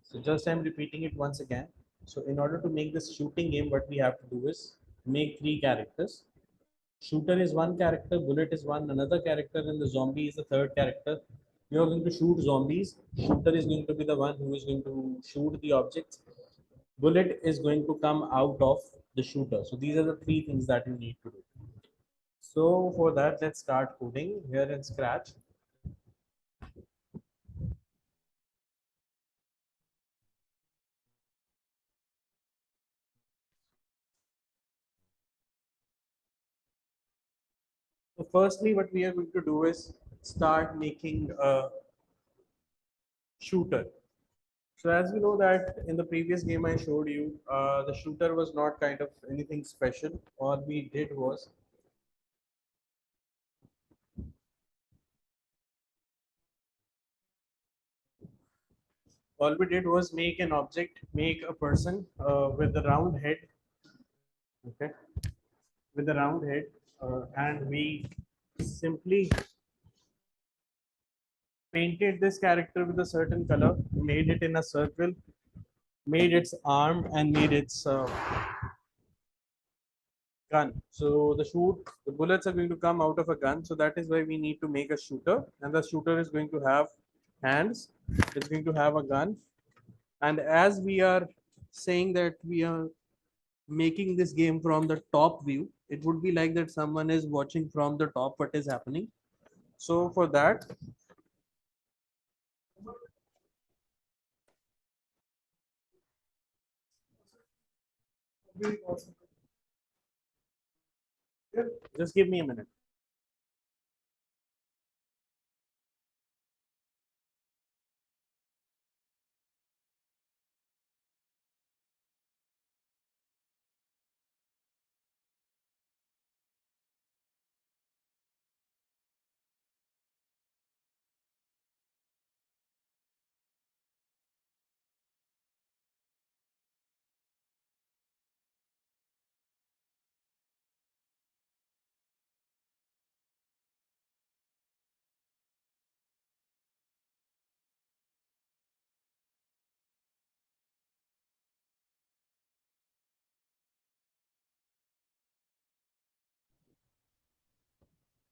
So just I'm repeating it once again. So in order to make this shooting game, what we have to do is make three characters. Shooter is one character, bullet is one another character, and the zombie is the third character. You are going to shoot zombies. Shooter is going to be the one who is going to shoot the objects. Bullet is going to come out of the shooter. So these are the three things that you need to do. So for that, let's start coding here in Scratch. So firstly, what we are going to do is start making a shooter. So as you know that in the previous game I showed you, the shooter was not kind of anything special. All we did was make an object, make a person with a round head, okay, with a round head, and we simply painted this character with a certain color, made it in a circle, made its arm, and made its gun. So the bullets are going to come out of a gun. So that is why we need to make a shooter, and the shooter is going to have hands. It's going to have a gun, and as we are saying that we are making this game from the top view, it would be like that someone is watching from the top what is happening. So for that, just give me a minute.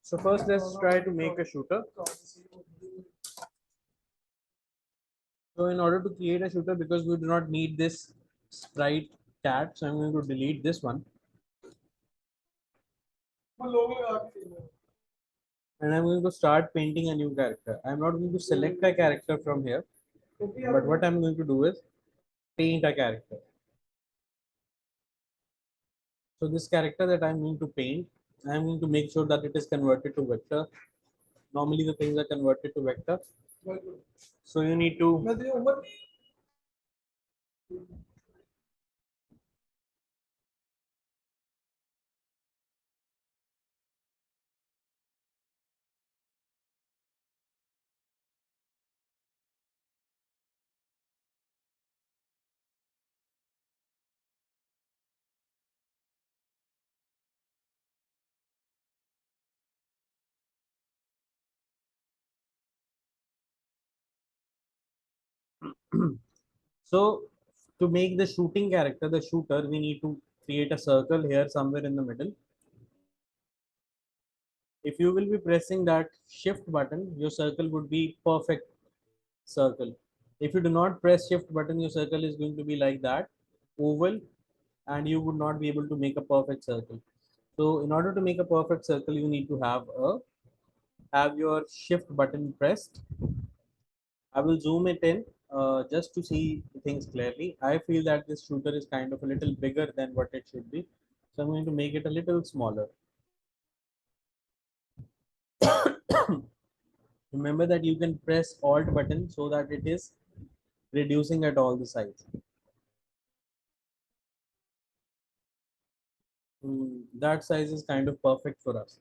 So first, let's try to make a shooter. So in order to create a shooter, because we do not need this sprite cat, so I'm going to delete this one. And I'm going to start painting a new character. I'm not going to select a character from here, but what I'm going to do is paint a character. So this character that I'm going to paint, I'm going to make sure that it is converted to vector. Normally the things are converted to vector. So you need to so to make the shooting character, the shooter, we need to create a circle here somewhere in the middle. If you will be pressing that shift button, your circle would be perfect circle. If you do not press shift button, your circle is going to be like that, oval, and you would not be able to make a perfect circle. So in order to make a perfect circle, you need to have your shift button pressed. I will zoom it in just to see things clearly. I feel that this shooter is kind of a little bigger than what it should be. So I'm going to make it a little smaller. Remember that you can press Alt button so that it is reducing at all the sides. That size is kind of perfect for us.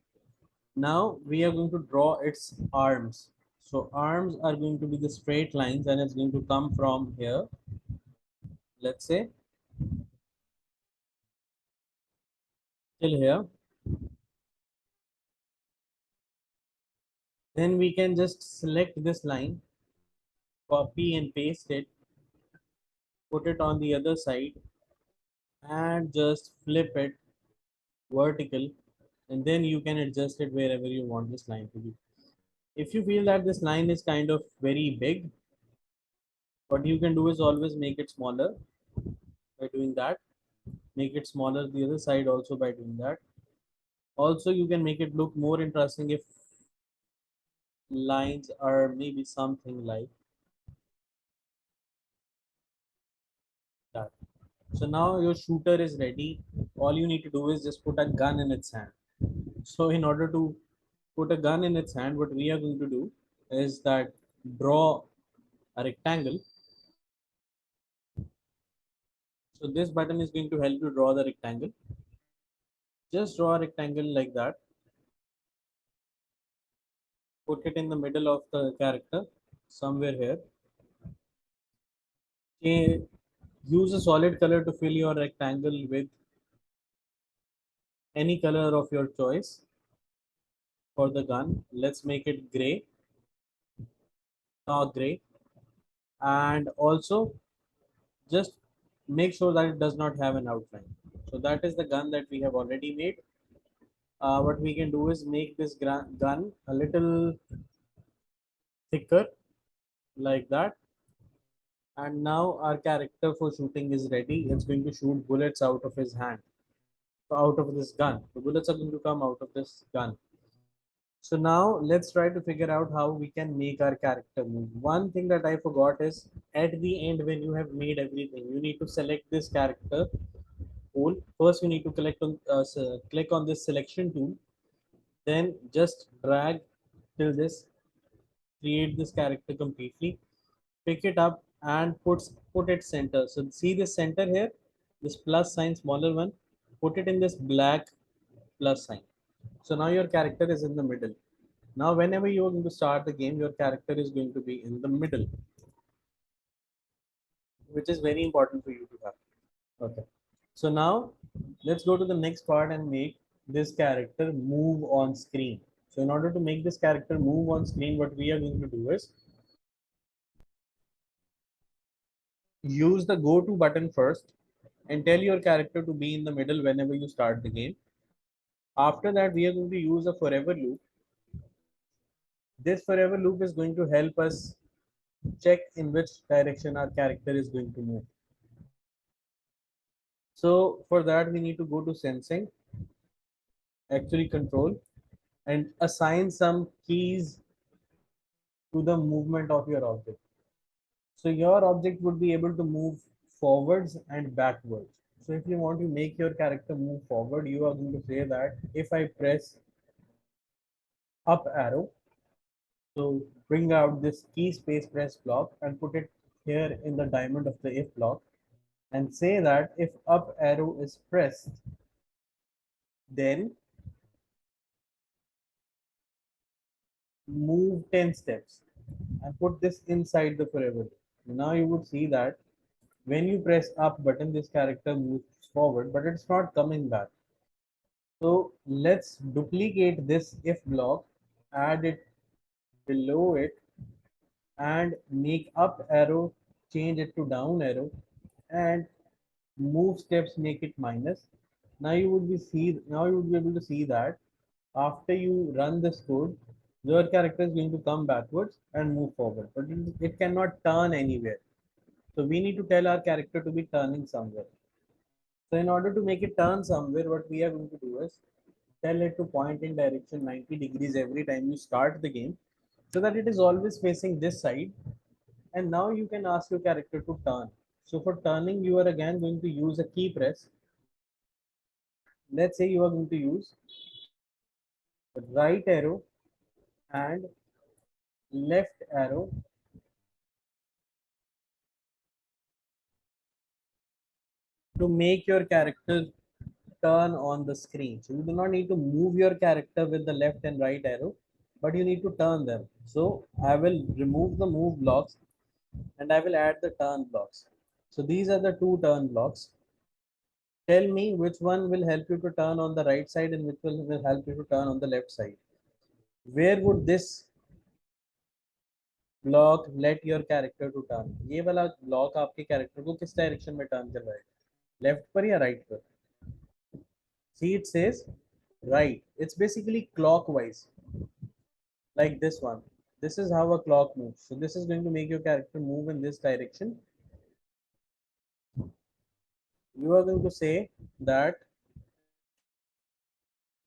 Now we are going to draw its arms. So arms are going to be the straight lines and it's going to come from here. Let's say till here. Then we can just select this line, copy and paste it, put it on the other side and just flip it vertical, and then you can adjust it wherever you want this line to be. If you feel that this line is kind of very big, what you can do is always make it smaller by doing that. Make it smaller the other side also by doing that. Also, you can make it look more interesting if lines are maybe something like that. So now your shooter is ready. All you need to do is just put a gun in its hand. So in order to put a gun in its hand, what we are going to do is that draw a rectangle. So this button is going to help you draw the rectangle. Just draw a rectangle like that. Put it in the middle of the character, somewhere here. Okay, use a solid color to fill your rectangle with any color of your choice for the gun. Let's make it gray, dark gray, and also just make sure that it does not have an outline. So that is the gun that we have already made. What we can do is make this gun a little thicker like that. And now our character for shooting is ready. It's going to shoot bullets out of his hand, out of this gun. The bullets are going to come out of this gun. So now let's try to figure out how we can make our character move. One thing that I forgot is at the end when you have made everything, you need to select this character tool. First, you need to click on this selection tool. Then just drag till this, create this character completely. Pick it up and put it center. So see this center here, this plus sign, smaller one. Put it in this black plus sign. So now your character is in the middle. Now, whenever you are going to start the game, your character is going to be in the middle, which is very important for you to have. Okay. So now let's go to the next part and make this character move on screen. So in order to make this character move on screen, what we are going to do is use the go to button first and tell your character to be in the middle whenever you start the game. After that, we are going to use a forever loop. This forever loop is going to help us check in which direction our character is going to move. So for that, we need to go to sensing, actually control, and assign some keys to the movement of your object. So your object would be able to move forwards and backwards. So if you want to make your character move forward, you are going to say that if I press up arrow, so bring out this key space press block and put it here in the diamond of the if block and say that if up arrow is pressed, then move 10 steps and put this inside the forever loop. Now you would see that when you press up button, this character moves forward, but it's not coming back. So let's duplicate this if block, add it below it, and make up arrow, change it to down arrow, and move steps, make it minus. Now you would be able to see that after you run this code, your character is going to come backwards and move forward, but it cannot turn anywhere. So we need to tell our character to be turning somewhere. So in order to make it turn somewhere, what we are going to do is tell it to point in direction 90 degrees every time you start the game so that it is always facing this side. And now you can ask your character to turn. So for turning, you are again going to use a key press. Let's say you are going to use right arrow and left arrow to make your character turn on the screen. So you do not need to move your character with the left and right arrow, but you need to turn them. So I will remove the move blocks and I will add the turn blocks. So these are the two turn blocks. Tell me which one will help you to turn on the right side and which one will help you to turn on the left side. Where would this block let your character to turn. ये वाला block आपके character को किस direction में turn कर रहा है, left पर या right पर? See, it says right. It's basically clockwise, like this one. This is how a clock moves. So this is going to make your character move in this direction. You are going to say that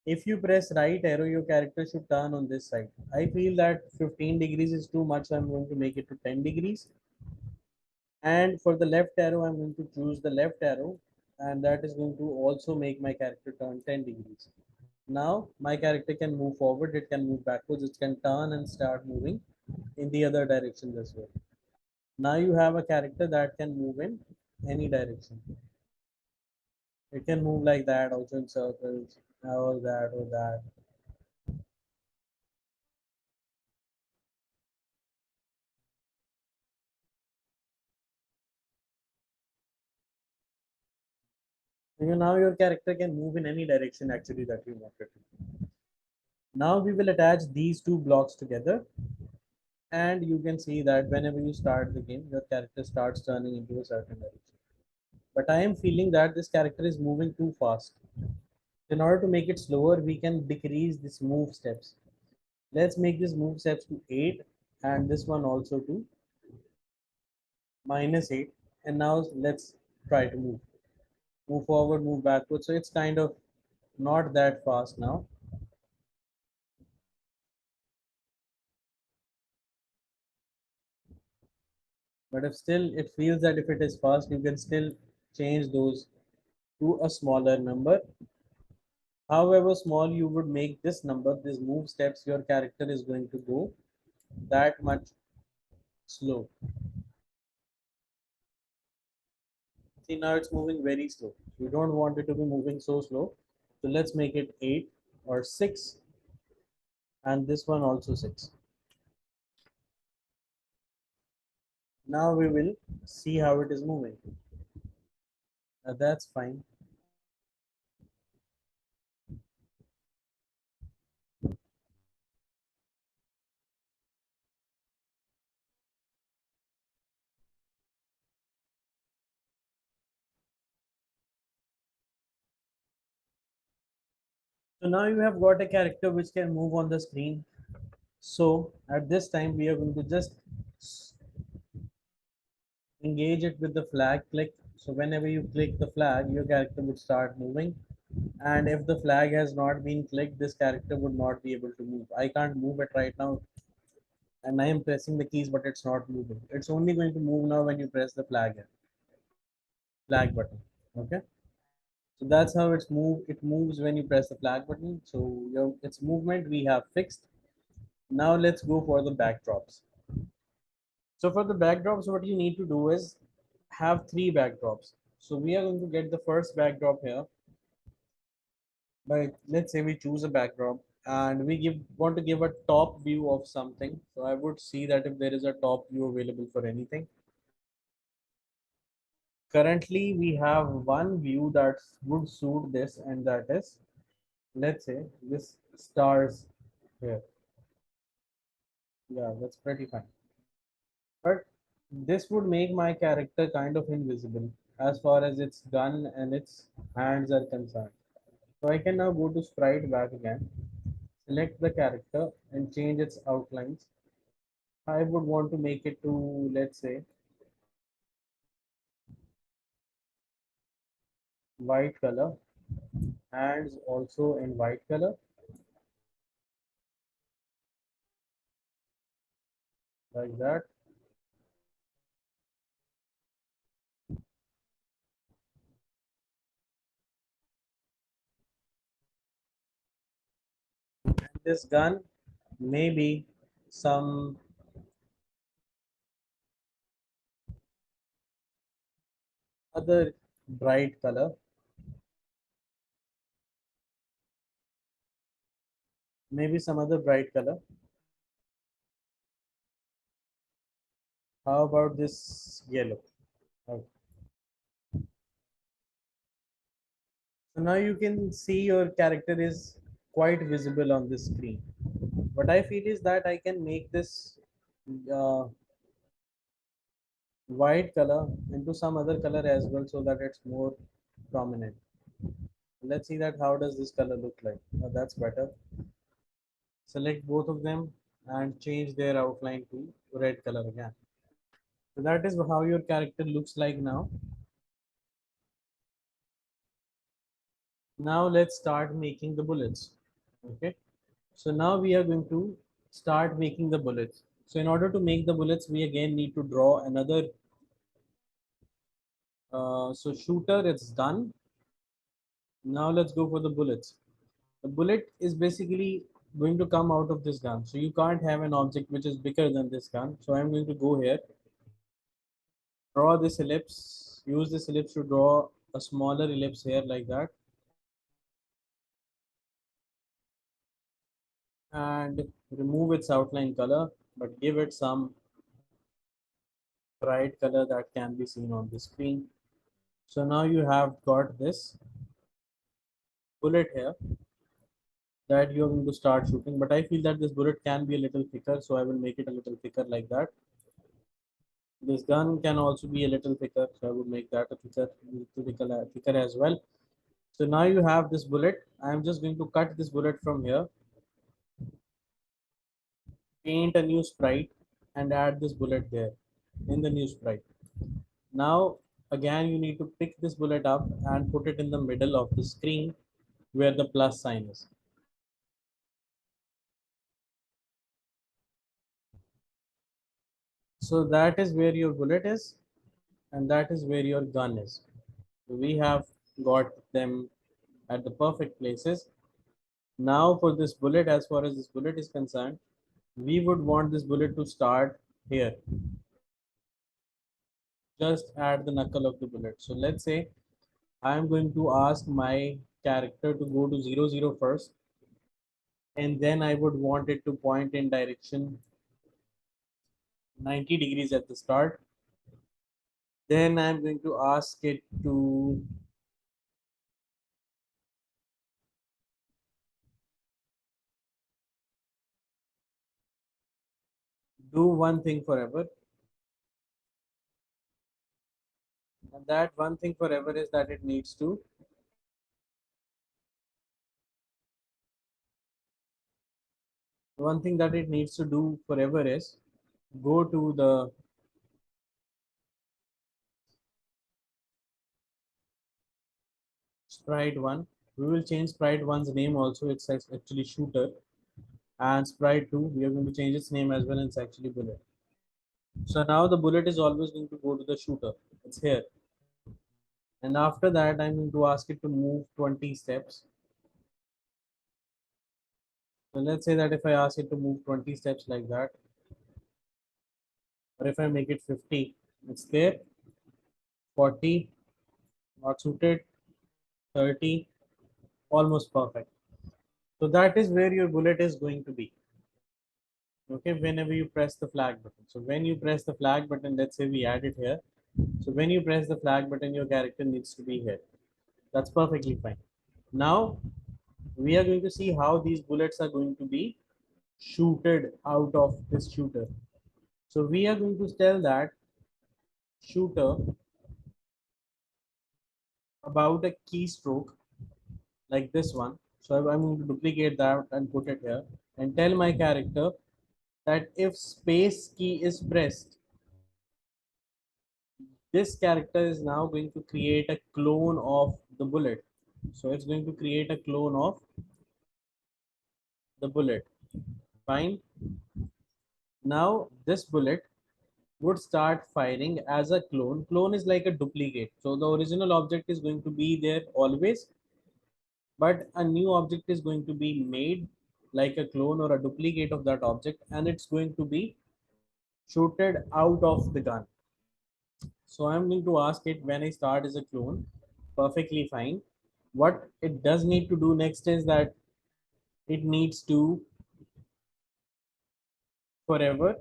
if you press right arrow, your character should turn on this side. I feel that 15 degrees is too much, so I'm going to make it to 10 degrees. And for the left arrow, I'm going to choose the left arrow, and that is going to also make my character turn 10 degrees. Now my character can move forward, it can move backwards, it can turn and start moving in the other directions as well. Now you have a character that can move in any direction. It can move like that, also in circles, or that, or that. Now your character can move in any direction actually that you wanted to. Now we will attach these two blocks together, and you can see that whenever you start the game, your character starts turning into a certain direction. But I am feeling that this character is moving too fast. In order to make it slower, we can decrease this move steps. Let's make this move steps to 8, and this one also to -8. And now let's try to move forward, move backward. So it's kind of not that fast now. But if still it feels that if it is fast, you can still change those to a smaller number. However small you would make this number, these move steps, your character is going to go that much slow. See, now it's moving very slow. We don't want it to be moving so slow. So let's make it 8 or 6, and this one also 6. Now we will see how it is moving. That's fine. So now you have got a character which can move on the screen. So at this time we are going to just engage it with the flag click. So whenever you click the flag, your character would start moving. And if the flag has not been clicked, this character would not be able to move. I can't move it right now, and I am pressing the keys, but it's not moving. It's only going to move now when you press the flag button. Okay. So that's how it's move. It moves when you press the flag button. So its movement we have fixed. Now let's go for the backdrops. So for the backdrops, what you need to do is have 3 backdrops. So we are going to get the first backdrop here. But let's say we choose a backdrop and we want to give a top view of something. So I would see that if there is a top view available for anything. Currently, we have one view that would suit this, and that is, let's say, this stars here. Yeah, that's pretty fine. But this would make my character kind of invisible as far as its gun and its hands are concerned. So I can now go to sprite back again, select the character and change its outlines. I would want to make it to, let's say, white color, hands also in white color, like that. This gun may be some other bright color, maybe some other bright color. How about this yellow? Okay. So now you can see your character is quite visible on this screen. What I feel is that I can make this uh, white color into some other color as well so that it's more prominent. Let's see that how does this color look like. That's better. Select both of them and change their outline to red color again. So that is how your character looks like now. Now let's start making the bullets. Okay. So now we are going to start making the bullets. So in order to make the bullets, we again need to draw another. So shooter, it's done. Now let's go for the bullets. The bullet is basically going to come out of this gun. So you can't have an object which is bigger than this gun. So I'm going to go here, draw this ellipse, use this ellipse to draw a smaller ellipse here like that. And remove its outline color, but give it some bright color that can be seen on the screen. So now you have got this bullet here that you're going to start shooting. But I feel that this bullet can be a little thicker, so I will make it a little thicker like that. This gun can also be a little thicker, so I would make that a thicker as well. So now you have this bullet. I'm just going to cut this bullet from here, paint a new sprite, and add this bullet there in the new sprite. Now, again, you need to pick this bullet up and put it in the middle of the screen where the plus sign is. So that is where your bullet is, and that is where your gun is. So we have got them at the perfect places. Now for this bullet, as far as this bullet is concerned, we would want this bullet to start here. Just add the knuckle of the bullet. So let's say I'm going to ask my character to go to 0, 0 first, and then I would want it to point in direction 90 degrees at the start. Then I'm going to ask it to do one thing forever. And that one thing forever is that it needs to, one thing that it needs to do forever is go to the sprite one. We will change sprite one's name also. It's actually shooter. And sprite two, we are going to change its name as well. And it's actually bullet. So now the bullet is always going to go to the shooter. It's here. And after that, I'm going to ask it to move 20 steps. So let's say that if I ask it to move 20 steps like that, or if I make it 50, it's there. 40, not suited. 30, almost perfect. So that is where your bullet is going to be. Okay, whenever you press the flag button. So when you press the flag button, let's say we add it here. So when you press the flag button, your character needs to be here. That's perfectly fine. Now we are going to see how these bullets are going to be shooted out of this shooter. So we are going to tell that shooter about a keystroke like this one. So I'm going to duplicate that and put it here and tell my character that if space key is pressed, this character is now going to create a clone of the bullet. So it's going to create a clone of the bullet. Fine. Now this bullet would start firing as a clone. Clone is like a duplicate. So the original object is going to be there always, but a new object is going to be made like a clone or a duplicate of that object, and it's going to be shooted out of the gun. So I'm going to ask it when I start as a clone, perfectly fine. What it does need to do next is that it needs to forever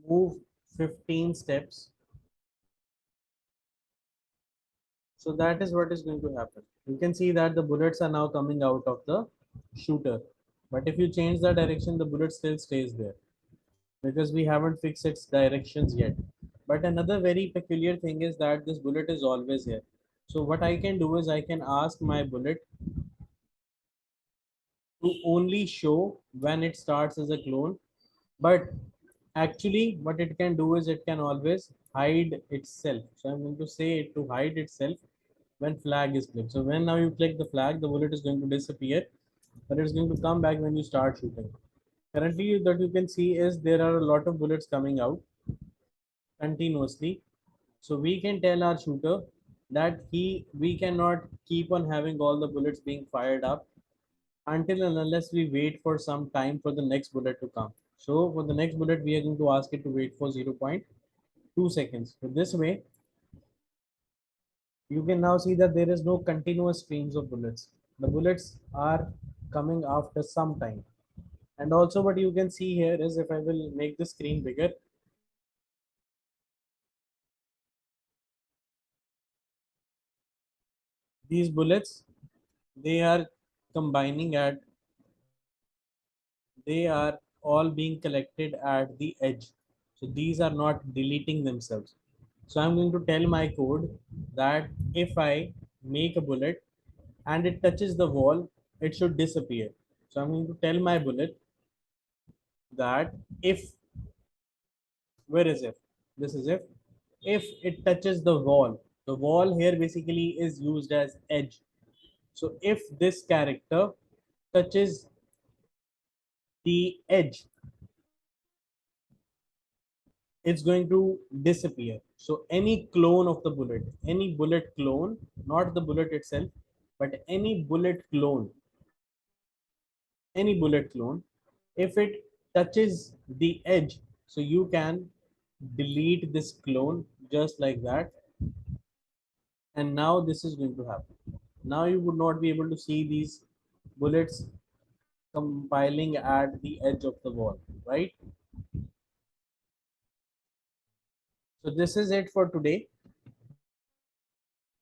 move 15 steps So that is what is going to happen. You can see that the bullets are now coming out of the shooter. But if you change the direction, the bullet still stays there because we haven't fixed its directions yet. But another very peculiar thing is that this bullet is always here. So what I can do is I can ask my bullet to only show when it starts as a clone. But actually what it can do is it can always hide itself. So I'm going to say it to hide itself when flag is clicked. So when now you click the flag, the bullet is going to disappear, but it's going to come back when you start shooting. Currently, that you can see is there are a lot of bullets coming out continuously. So we can tell our shooter that we cannot keep on having all the bullets being fired up until and unless we wait for some time for the next bullet to come. So for the next bullet, we are going to ask it to wait for 0.2 seconds. So this way, you can now see that there is no continuous streams of bullets. The bullets are coming after some time. And also what you can see here is, if I will make the screen bigger, these bullets, they are combining at, they are all being collected at the edge. So these are not deleting themselves. So I'm going to tell my code that if I make a bullet and it touches the wall, it should disappear. So I'm going to tell my bullet that if, where is it? This is if it touches the wall here basically is used as edge. So if this character touches the edge, it's going to disappear. So any clone of the bullet, any bullet clone, not the bullet itself, but any bullet clone, if it touches the edge, so you can delete this clone just like that. And now this is going to happen. Now you would not be able to see these bullets compiling at the edge of the wall, right? So this is it for today.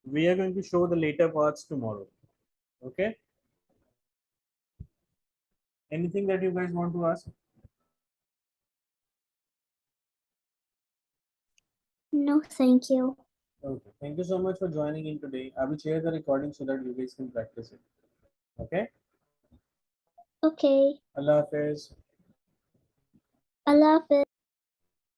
We are going to show the later parts tomorrow. Okay. Anything that you guys want to ask? No, thank you. Okay. Thank you so much for joining in today. I will share the recording so that you guys can practice it. Okay. Okay. Allah Hafiz. Allah Hafiz.